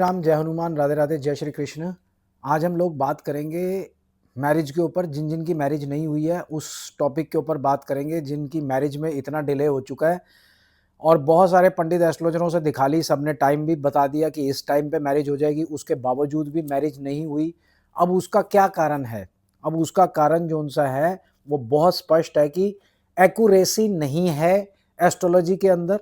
राम, जय हनुमान, राधे राधे, जय श्री कृष्ण। आज हम लोग बात करेंगे मैरिज के ऊपर। जिन जिन की मैरिज नहीं हुई है उस टॉपिक के ऊपर बात करेंगे, जिनकी मैरिज में इतना डिले हो चुका है और बहुत सारे पंडित एस्ट्रोलॉजरों से दिखा ली, सबने टाइम भी बता दिया कि इस टाइम पे मैरिज हो जाएगी, उसके बावजूद भी मैरिज नहीं हुई। अब उसका क्या कारण है? अब उसका कारण जो सा है वो बहुत स्पष्ट है कि एक्यूरेसी नहीं है एस्ट्रोलॉजी के अंदर।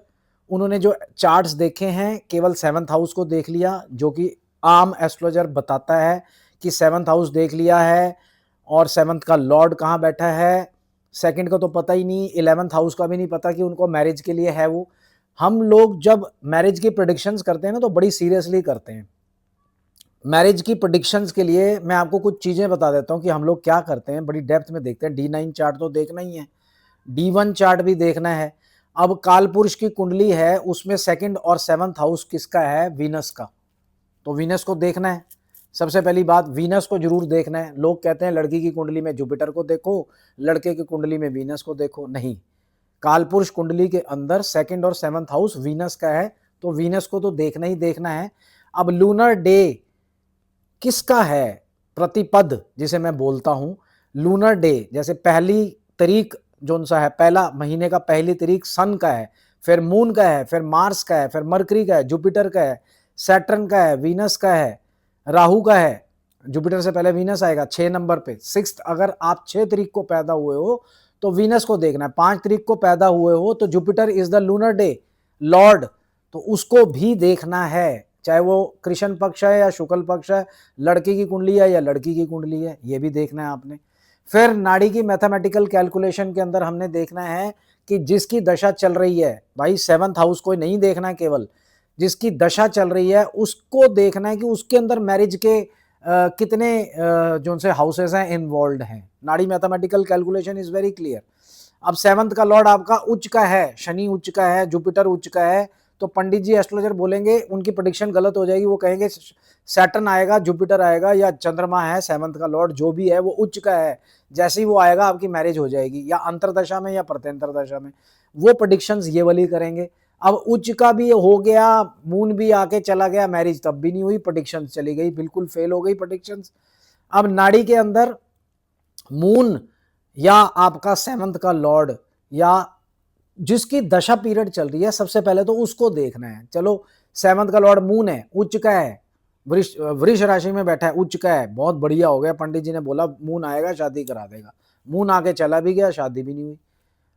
उन्होंने जो चार्ट्स देखे हैं केवल 7th हाउस को देख लिया, जो कि आम एस्ट्रोलॉजर बताता है कि 7th हाउस देख लिया है और 7th का लॉर्ड कहाँ बैठा है। सेकंड का तो पता ही नहीं, 11th हाउस का भी नहीं पता कि उनको मैरिज के लिए है वो। हम लोग जब मैरिज की प्रेडिक्शंस करते हैं ना तो बड़ी सीरियसली करते हैं। मैरिज की प्रेडिक्शंस के लिए मैं आपको कुछ चीज़ें बता देता हूँ कि हम लोग क्या करते हैं, बड़ी डेप्थ में देखते हैं। D9 चार्ट तो देखना ही है, D1 चार्ट भी देखना है। अब कालपुरुष की कुंडली है, उसमें 2nd और 7th हाउस किसका है? वीनस का। तो वीनस को देखना है। सबसे पहली बात, वीनस को जरूर देखना है। लोग कहते हैं लड़की की कुंडली में जुपिटर को देखो, लड़के की कुंडली में वीनस को देखो। नहीं, कालपुरुष कुंडली के अंदर 2nd और 7th हाउस वीनस का है, तो वीनस को तो देखना ही देखना है। अब लूनर डे किसका है? प्रतिपद जिसे मैं बोलता हूं, लूनर डे, जैसे पहली तारीख जो सा है, पहला महीने का पहली तारीख सन का है, फिर मून का है, फिर मार्स का है, फिर मरकरी का है, जुपिटर का है, सैटर्न का है, वीनस का है, राहु का है। जुपिटर से पहले वीनस आएगा 6 नंबर पे। 6th, अगर आप 6 तारीख को पैदा हुए हो तो वीनस को देखना है। 5 तारीख को पैदा हुए हो तो Jupiter is the lunar day Lord, तो उसको भी देखना है, चाहे वो कृष्ण पक्ष है या शुक्ल पक्ष है, लड़के की कुंडली है या लड़की की कुंडली है, ये भी देखना है आपने। फिर नाड़ी की मैथमेटिकल कैलकुलेशन के अंदर हमने देखना है कि जिसकी दशा चल रही है, भाई 7th हाउस को नहीं देखना है, केवल जिसकी दशा चल रही है उसको देखना है कि उसके अंदर मैरिज के कितने जो से हाउसेस हैं इन्वॉल्व हैं। नाड़ी mathematical calculation is very clear. अब 7th का लॉर्ड आपका उच्च का है, शनि उच्च का है, जुपिटर उच्च का है, तो पंडित जी एस्ट्रोलॉजर बोलेंगे, उनकी प्रेडिक्शन गलत हो जाएगी। वो कहेंगे सैटर्न आएगा, जुपिटर आएगा या चंद्रमा है 7th का लॉर्ड जो भी है वो उच्च का है, जैसे ही वो आएगा आपकी मैरिज हो जाएगी, या अंतरदशा में या प्रत्यंतर दशा में। वो प्रेडिक्शंस ये वाली करेंगे। अब उच्च का भी हो गया, मून भी आके चला गया, मैरिज तब भी नहीं हुई, प्रेडिक्शंस चली गई, बिल्कुल फेल हो गई प्रेडिक्शंस। अब नाड़ी के अंदर मून या आपका 7th का लॉर्ड या जिसकी दशा पीरियड चल रही है, सबसे पहले तो उसको देखना है। चलो 7th का लॉर्ड मून है, उच्च का है, वृष राशि में बैठा है, उच्च का है, बहुत बढ़िया हो गया। पंडित जी ने बोला मून आएगा शादी करा देगा, मून आके चला भी गया, शादी भी नहीं हुई।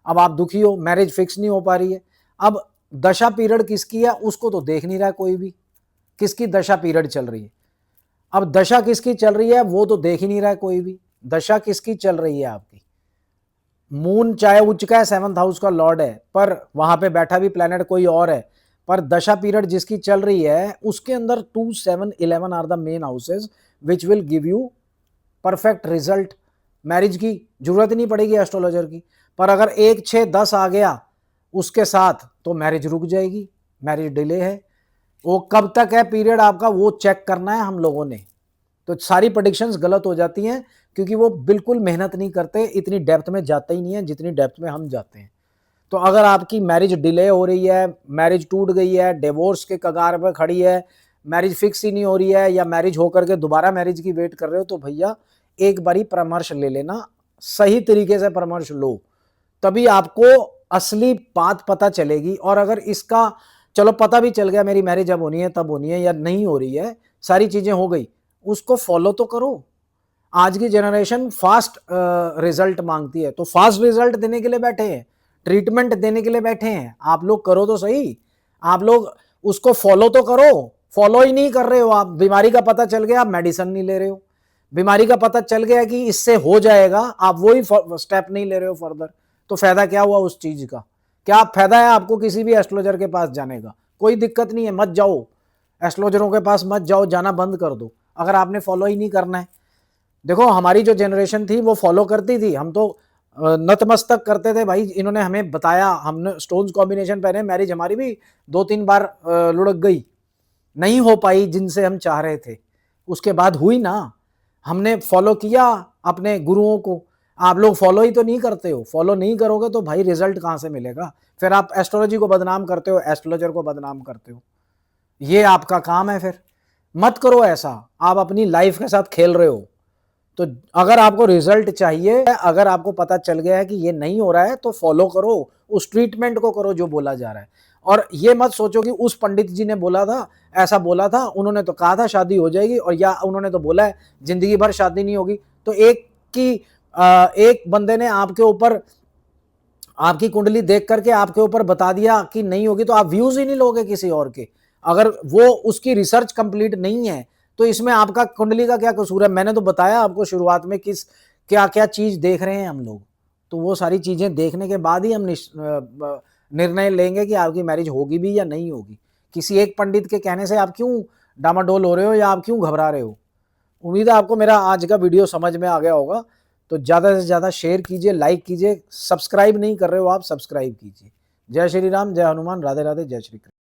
अब आप दुखी हो, मैरिज फिक्स नहीं हो पा रही है। अब दशा पीरियड किसकी है उसको तो देख नहीं रहा कोई भी, किसकी दशा पीरियड चल रही है। अब दशा किसकी चल रही है वो तो देख ही नहीं रहा कोई भी। दशा किसकी चल रही है आपकी? मून चाहे उच्च का है, 7th हाउस का लॉर्ड है, पर वहां पे बैठा भी प्लेनेट कोई और है, पर दशा पीरियड जिसकी चल रही है उसके अंदर 2, 7, 11 are the main houses which will give you perfect result. Marriage की जरूरत नहीं पड़ेगी एस्ट्रोलॉजर की, पर अगर 1, 6, 10 आ गया उसके साथ तो मैरिज रुक जाएगी, मैरिज डिले है। वो कब तक है पीरियड आपका वो चेक करना है हम लोगों ने। तो सारी प्रेडिक्शंस गलत हो जाती हैं क्योंकि वो बिल्कुल मेहनत नहीं करते, इतनी डेप्थ में जाते ही नहीं है जितनी डेप्थ में हम जाते हैं। तो अगर आपकी मैरिज डिले हो रही है, मैरिज टूट गई है, डिवोर्स के कगार पर खड़ी है, मैरिज फिक्स ही नहीं हो रही है, या मैरिज होकर के दोबारा मैरिज की वेट कर रहे हो, तो भैया एक बारी परामर्श ले लेना, सही तरीके से परामर्श लो, तभी आपको असली बात पता चलेगी। और अगर इसका चलो पता भी चल गया मेरी मैरिज अब होनी है तब होनी है या नहीं हो रही है, सारी चीजें हो गई, उसको फॉलो तो करो। आज की जनरेशन फास्ट रिजल्ट मांगती है, तो फास्ट रिजल्ट देने के लिए बैठे हैं, ट्रीटमेंट देने के लिए बैठे हैं। आप लोग करो तो सही, आप लोग उसको फॉलो तो करो। फॉलो ही नहीं कर रहे हो आप। बीमारी का पता चल गया, आप मेडिसिन नहीं ले रहे हो। बीमारी का पता चल गया कि इससे हो जाएगा, आप वही स्टेप नहीं ले रहे हो फर्दर, तो फायदा क्या हुआ उस चीज का? क्या फायदा है आपको किसी भी एस्ट्रोलॉजर के पास जाने का? कोई दिक्कत नहीं है, मत जाओ एस्ट्रोलॉजरों के पास, मत जाओ, जाना बंद कर दो अगर आपने फॉलो ही नहीं करना है। देखो हमारी जो जनरेशन थी वो फॉलो करती थी, हम तो नतमस्तक करते थे, भाई इन्होंने हमें बताया, हमने स्टोन्स कॉम्बिनेशन पहने, मैरिज हमारी भी 2-3 बार लुढ़क गई, नहीं हो पाई जिनसे हम चाह रहे थे, उसके बाद हुई ना, हमने फॉलो किया अपने गुरुओं को। आप लोग फॉलो ही तो नहीं करते हो, फॉलो नहीं करोगे तो भाई रिजल्ट कहाँ से मिलेगा? फिर आप एस्ट्रोलॉजी को बदनाम करते हो, एस्ट्रोलॉजर को बदनाम करते हो, ये आपका काम है फिर। मत करो ऐसा, आप अपनी लाइफ के साथ खेल रहे हो। तो अगर आपको रिजल्ट चाहिए, अगर आपको पता चल गया है कि ये नहीं हो रहा है, तो फॉलो करो, उस ट्रीटमेंट को करो जो बोला जा रहा है। और ये मत सोचो कि उस पंडित जी ने बोला था, ऐसा बोला था, उन्होंने तो कहा था शादी हो जाएगी, और या उन्होंने तो बोला है जिंदगी भर शादी नहीं होगी। तो एक बंदे ने आपके ऊपर, आपकी कुंडली देख करके आपके ऊपर बता दिया कि नहीं होगी, तो आप व्यूज ही नहीं लोगे किसी और के। अगर वो उसकी रिसर्च कंप्लीट नहीं है, तो इसमें आपका कुंडली का क्या कसूर है? मैंने तो बताया आपको शुरुआत में किस क्या क्या चीज देख रहे हैं हम लोग। तो वो सारी चीजें देखने के बाद ही हम निर्णय लेंगे कि आपकी मैरिज होगी भी या नहीं होगी। किसी एक पंडित के कहने से आप क्यों डामाडोल हो रहे हो, या आप क्यों घबरा रहे हो? उम्मीद है आपको मेरा आज का वीडियो समझ में आ गया होगा। तो ज़्यादा से ज़्यादा शेयर कीजिए, लाइक कीजिए, सब्सक्राइब नहीं कर रहे हो आप, सब्सक्राइब कीजिए। जय श्री राम, जय हनुमान, राधे राधे, जय श्री कृष्ण।